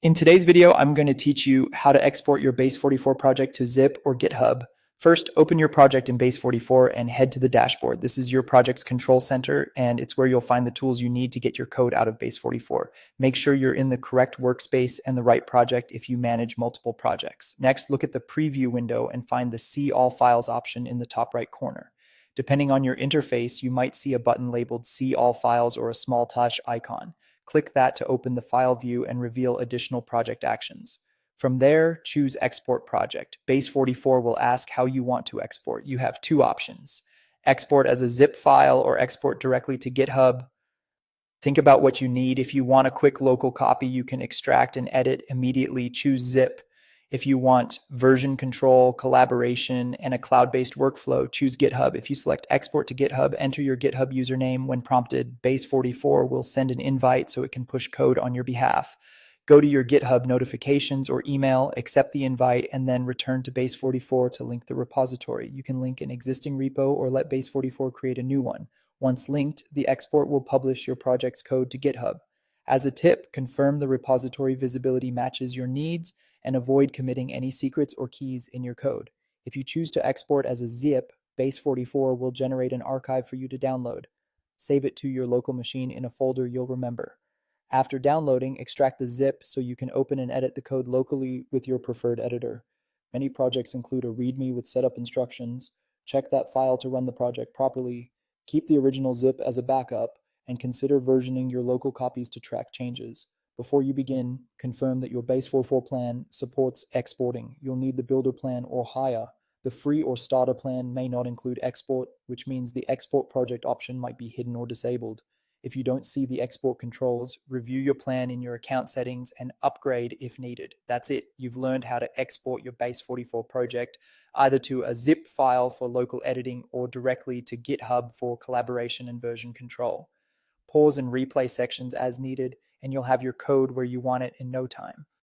In today's video, I'm going to teach you how to export your Base44 project to zip or GitHub. First, open your project in Base44 and head to the dashboard. This is your project's control center, and it's where you'll find the tools you need to get your code out of Base44. Make sure you're in the correct workspace and the right project if you manage multiple projects. Next, look at the preview window and find the See All Files option in the top right corner. Depending on your interface, you might see a button labeled See All Files or a small touch icon. Click that to open the file view and reveal additional project actions. From there, choose Export Project. Base44 will ask how you want to export. You have two options: export as a zip file or export directly to GitHub. Think about what you need. If you want a quick local copy, you can extract and edit immediately. Choose zip. If you want version control, collaboration, and a cloud-based workflow, choose GitHub. If you select export to GitHub, enter your GitHub username. When prompted, Base44 will send an invite so it can push code on your behalf. Go to your GitHub notifications or email, accept the invite, and then return to Base44 to link the repository. You can link an existing repo or let Base44 create a new one. Once linked, the export will publish your project's code to GitHub. As a tip, confirm the repository visibility matches your needs and avoid committing any secrets or keys in your code. If you choose to export as a zip, Base44 will generate an archive for you to download. Save it to your local machine in a folder you'll remember. After downloading, extract the zip so you can open and edit the code locally with your preferred editor. Many projects include a README with setup instructions. Check that file to run the project properly. Keep the original zip as a backup, and consider versioning your local copies to track changes. Before you begin, confirm that your Base44 plan supports exporting. You'll need the builder plan or higher. The free or starter plan may not include export, which means the export project option might be hidden or disabled. If you don't see the export controls, review your plan in your account settings and upgrade if needed. That's it. You've learned how to export your Base44 project either to a zip file for local editing or directly to GitHub for collaboration and version control. Pause and replay sections as needed, and you'll have your code where you want it in no time.